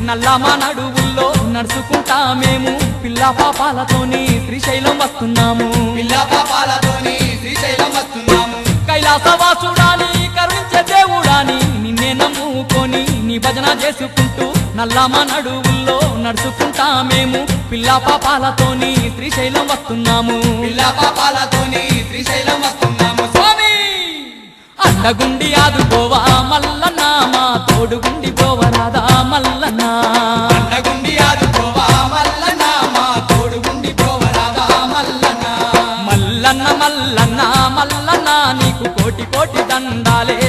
నల్లమా నడువుల్లో నడుచుకుంటా మేము పిల్ల పాపాలతోని శ్రీశైలం వస్తున్నాము. పిల్ల పాపాలతోని శ్రీశైలం వస్తున్నాము. కైలాసవాసుడాని కరుణించే దేవుడాని నిన్నే నమ్ముకొని నీ భజన చేసుకుంటూ నల్లమా నడువుల్లో నడుచుకుంటా మేము పిల్ల పాపాలతోని శ్రీశైలం వస్తున్నాము. పిల్ల పాపాలతోని శ్రీశైలం వస్తున్నాము. స్వామి అండగుండి ఆదుకోవా మల్లన్న మా తోడుగుండి పోవరాదా మల్లన్న. అండగుండి ఆదుకోవా మల్లన్న మా తోడుగుండి పోవరాదా మల్లన్న. మల్లన్న మల్లన్న మల్లన్న నీకు కోటి కోటి దండాలే